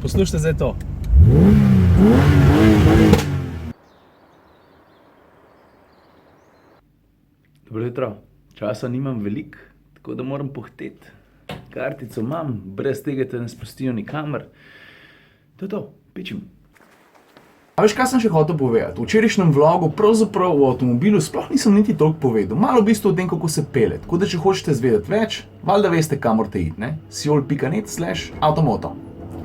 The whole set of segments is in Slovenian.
Poslušajte zdaj to. Dobro jutro. Časa nimam veliko, tako da moram pohteti. Kartico imam, brez tega te ne spustijo nikamor. To je to, pičim. A veš, kaj sem še hotel povedati? V včerajšnjem vlogu pravzaprav v avtomobilu sploh nisem niti toliko povedal. Malo v bistvu o tem, kako se pelje. Tako da, če hočete zvedeti več, valjda veste, kam morate iti, ne? siol.net/avtomoto.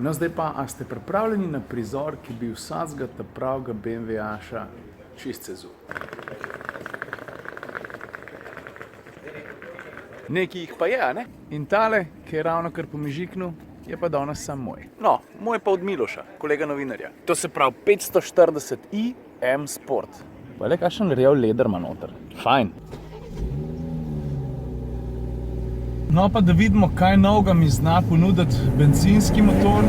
No, zdaj pa, a ste pripravljeni na prizor, ki bi vsakega ta pravega BMW-jaša čist cezul? Nekaj jih pa je, a ne? In tale, ki je ravno kar pomežiknil, je pa danes sam moj. No, moj pa od Miloša, kolega novinarja. To se pravi 540i M Sport. Pa le kakšen rjav leder ima noter. Fajn. No pa da vidimo, kaj novega mi zna ponuditi bencinski motor.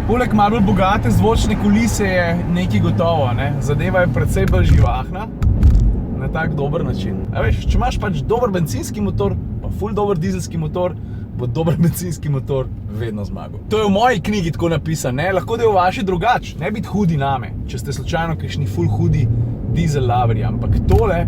Poleg malo bogate zvočne kulise je nekaj gotovo, ne? Zadeva je precej bolj živahna. Na tak dober način. A veš, če imaš pač dober bencinski motor, pa ful dober dizelski motor, bo dober bencinski motor vedno zmagal. To je v moji knjigi tako napisano, ne? Lahko da je v vaši drugač, ne biti hudi name, če ste slučajno kakšni ful hudi dizel laverji, ampak tole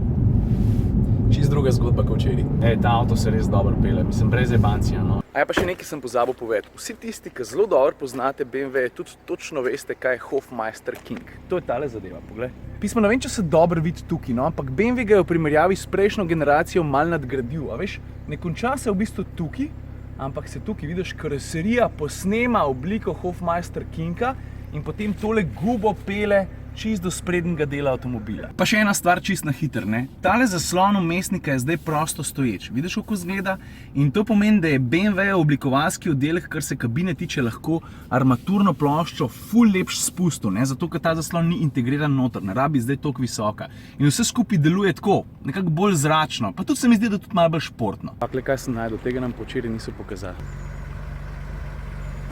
čist druga zgodba kot včeraj. Ta avto se res dobro pele, mislim, brez jebancija, no. A je pa še nekaj sem pozabil povedati. Vsi tisti, ki zelo dobro poznate BMW, tudi točno veste, kaj je Hofmeister King. To je tale zadeva, poglej. Pismo, ne vem, če se dobro vidi tukaj, no, ampak BMW ga je v primerjavi s prejšnjo generacijo mal nadgradil, a veš, ne konča se v bistvu tukaj, ampak se tukaj, vidiš, karoserija posnema obliko Hofmeister Kinga in potem tole gubo pele čist do sprednjega dela avtomobila. Pa še ena stvar čist na hiter, ne? Tale zaslon vmesnika je zdaj prosto stoječ. Vidiš, kako izgleda? In to pomeni, da je BMW oblikovalski oddelek, kar se kabine tiče, lahko armaturno ploščo ful lepš spustil, ne? Zato, ker ta zaslon ni integriran noter, ne rabi zdaj toliko visoka. In vse skupaj deluje tako, nekako bolj zračno, pa tudi se mi zdi, da tudi malo bolj športno. Takle, kaj sem najdel, tega nam po včeraj niso pokazali.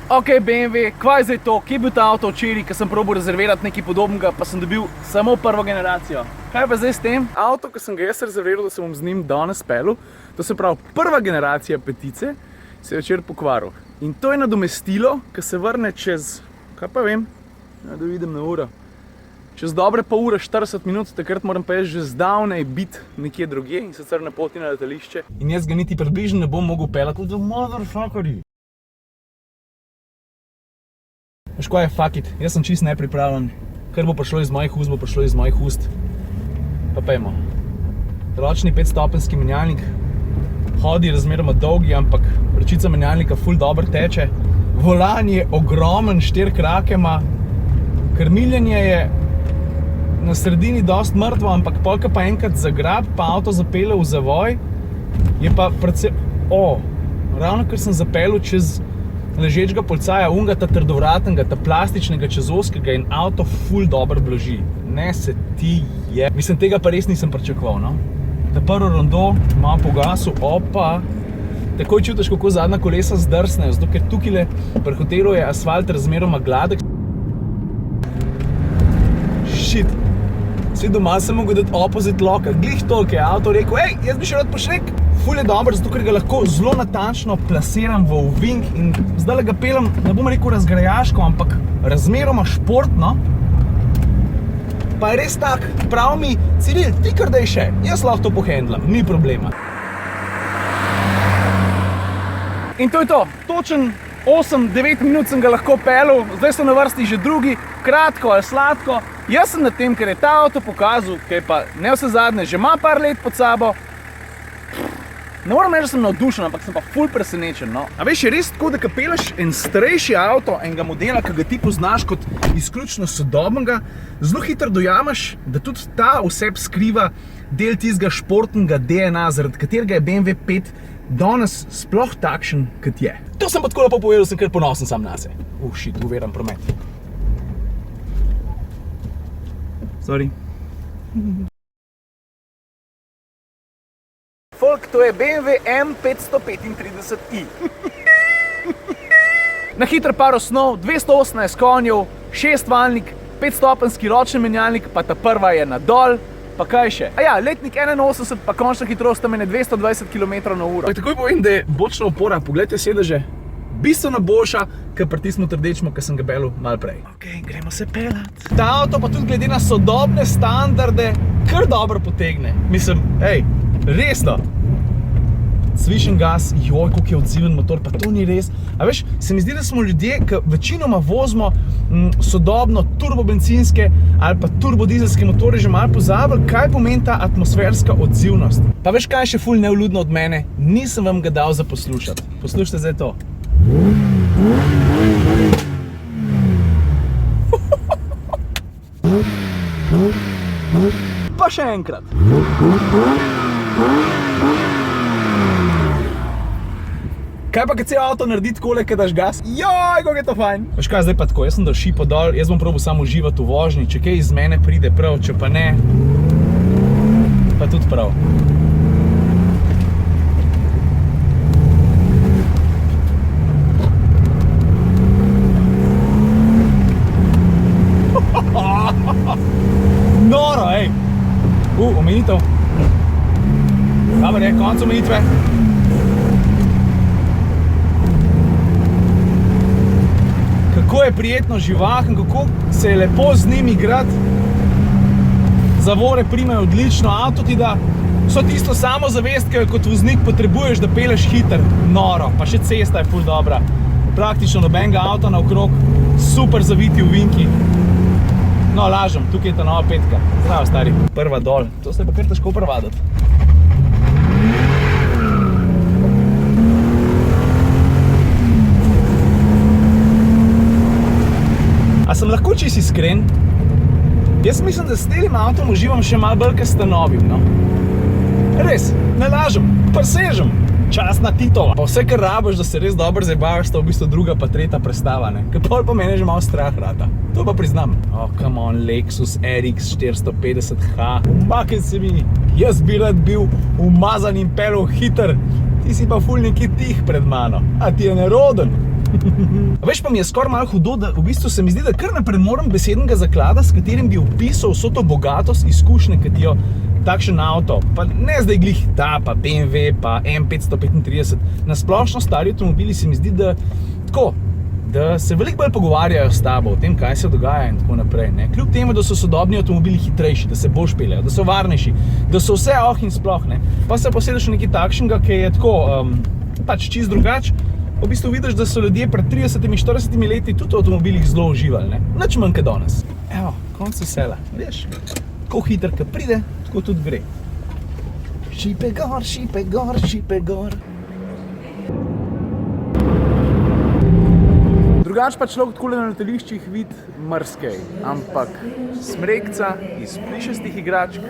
Ok, BMW, kva je zdaj to? Kje je bil ta avto včeraj, ko sem probal rezervirati nekaj podobnega, pa sem dobil samo prvo generacijo? Kaj pa zdaj s tem? Avto, ko sem ga jaz rezerviral, da se bom z njim danes pelil, to se pravi prva generacija petice, se je včeraj pokvaril. In to je nadomestilo, ko se vrne čez, kaj pa vem, da vidim na uro, čez dobre pol ure, 40 minut, takrat moram pa jaz že zdavnej biti nekje drugje in sicer na poti na letališče. In jaz ga niti približno ne bom mogel pelati, kot motherfuckeri. Veš kaj je, fuck it, jaz sem čist nepripravljen. Kar bo prišlo iz mojih ust, bo prišlo iz mojih ust. Pa pejmo. Ročni 5-stopenjski menjalnik. Hodi razmeroma dolgi, ampak ročica menjalnika ful dobro teče. Volan je ogromen, 4 krake ima. Krmiljenje je na sredini dost mrtvo, ampak polka pa enkrat zagrab, pa avto zapele v zavoj. Je pa predvsem... ravno kar sem zapelil čez ležečega policaja, unga ta trdovratnega, ta plastičnega čezoskega in avto ful dobro blaži. Ne se ti je. Mislim, tega pa res nisem pričakoval, no. Ta prvo rondo, malo pogasil, opa. Takoj čutiš, kako zadnja kolesa zdrsnejo, zato ker tukajle pri hotelu je asfalt razmeroma gladek. Shit. Vsi doma sem mogel dati opposite lock, glih toliko je avto rekel, ej, jaz bi še rad pošrek. Ful je dober, zato ker ga lahko zelo natančno plasiram v ovink in zdaj ga pelem, ne bom rekel razgrajaško, ampak razmeroma športno. Pa je res tak, prav mi, Ciril, ti kar daj še, jaz lahko to pohendlam, ni problema. In to je to, točen 8-9 minut sem ga lahko pelil, zdaj so na vrsti že drugi, kratko ali sladko. Jaz sem na tem, ker je ta avto pokazal, ki je pa ne vse zadnje, že ima par let pod sabo. Ne moram reči, da sem navdušen, ampak sem pa ful presenečen, no. A veš, je res tako, da ko peleš en starejši avto, enega modela, ki ga ti poznaš kot izključno sodobnega, zelo hitro dojamaš, da tudi ta v sebi skriva del tistega športnega DNA, zaradi katerega je BMW 5 danes sploh takšen, kot je. To sem pa tako lepo povedal, sem kar ponosen sam nase. Shit, uveram promet. Sorry. Folk, to je BMW M535i. Na hitro par osnov, 218 konjev, 6-valjnik, 5-stopenjski ročni menjalnik, pa ta prva je na dol, pa kaj še? Letnik 81, pa končna hitrost tam je 220 km/h. Takoj povem, da je bočna opora, poglejte sedeže, bistveno boljša, kot pri tistem trdečmu, ki sem ga belil malo prej. Ok, gremo se pelat. Ta avto pa tudi glede na sodobne standarde kar dobro potegne. Mislim, resno. Svišen gas, joj, koliko je odziven motor, pa to ni res. A veš, se mi zdi, da smo ljudje, ki večinoma vozimo sodobno turbobencinske ali pa turbodizelske motorje, že malo pozabili, kaj pomeni ta atmosferska odzivnost. Pa veš, kaj je še ful nevljudno od mene? Nisem vam ga dal za poslušati. Poslušajte zdaj to. Pa še enkrat. Kaj pa, kad cel avto naredi takole, kad daš gas? Joj, kako je to fajn! Veš kaj, zdaj pa tako, jaz sem dal šipo dol, jaz bom probal samo uživati v vožnji, če kaj iz mene pride prav, če pa ne, pa tudi prav. Noro, ej! Omejitev. Dobar je, konc omejitve. Kako je prijetno živahen, kako se je lepo z njim igrati. Zavore primajo odlično, avto ti da vso tisto samozavest, ki jo kot voznik potrebuješ, da peleš hiter. Noro, pa še cesta je ful dobra. Praktično nobenega avta naokrog, super zaviti ovinki. No, lažem, tukaj je ta nova petka. Zdravo, stari. Prva dol, to se je pa kar težko prevadati. A sem lahko čisto iskren? Jaz mislim, da s tem avtom uživam še malo bolj, kot sta novim, no. Res, ne lažem, presežem. Častna Titova. Pa vse, kar rabiš, da se res dobro zabavaš, sta v bistvu druga pa tretja prestava, ne. Ker pol pa mene že malo strah rata. To pa priznam. Oh, come on, Lexus RX 450H. Umakaj se mi. Jaz bi rad bil umazan in pelil hiter. Ti si pa ful neki tih pred mano. A ti je neroden. Veš, pa mi je skoraj malo hudo, da v bistvu se mi zdi, da kar ne premorem besednega zaklada, s katerim bi opisal vso to bogatost izkušnje, ki ti jo takšen avto, pa ne zdaj glih ta, pa BMW, pa M535, na splošno stari avtomobili se mi zdi, da tako, da se veliko bolj pogovarjajo s tabo o tem, kaj se dogaja in tako naprej, ne. Kljub temu, da so sodobni avtomobili hitrejši, da se bolj špeljajo, da so varnejši, da so vse in sploh, ne. Pa se posedeš v nekaj takšnega, ki je tako, pač čisto drugač. V bistvu vidiš, da so ljudje pred 30-40 leti tudi v avtomobilih zelo uživali, ne? Nič manj kot danes. Evo, konc vesela, veš? Ko hiter, ko pride, tako tudi gre. Šipe gor, šipe gor, šipe gor. Drugač pa človek takole na letališčih vidi marsikaj, ampak smrekca iz plišastih igračk.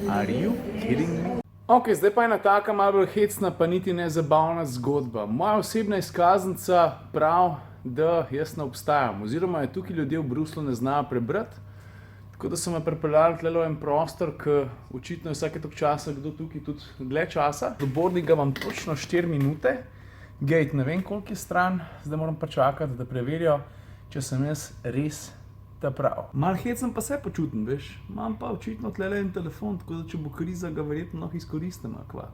Are you kidding me? Ok, zdaj pa je ena taka malo bolj hecna, pa niti ne zabavna zgodba. Moja osebna izkaznica pravi, da jaz ne obstajam, oziroma je tukaj ljudje v Bruslu ne znajo prebrati. Tako da so me pripeljali tlele v en prostor, ki očitno je vsake toliko časa, kdo tukaj tudi dlje časa. Do boardinga imam točno 4 minute, gate ne vem koliko je stran, zdaj moram pa čakati, da preverijo, če sem jaz res ta prav. Mal hecem pa se počutim, veš, imam pa očitno tlele en telefon, tako da če bo kriza, ga verjetno lahko izkoristim, akva.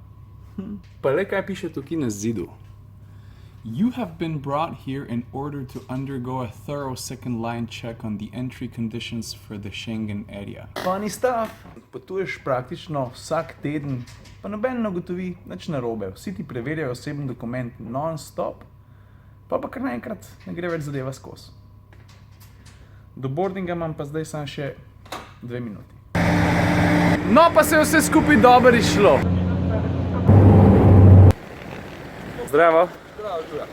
Pa le kaj piše tukaj na zidu. You have been brought here in order to undergo a thorough second line check on the entry conditions for the Schengen area. Funny stuff. Potuješ praktično vsak teden, pa noben ne ugotovi nič narobe. Vsi ti preverjajo osebni dokument non-stop, pa kar naenkrat ne gre več zadeva skozi. Do boardinga imam pa zdaj samo še 2 minuti. No, pa se je vse skupaj dobro izšlo. Zdravo. Zdravo, Žura.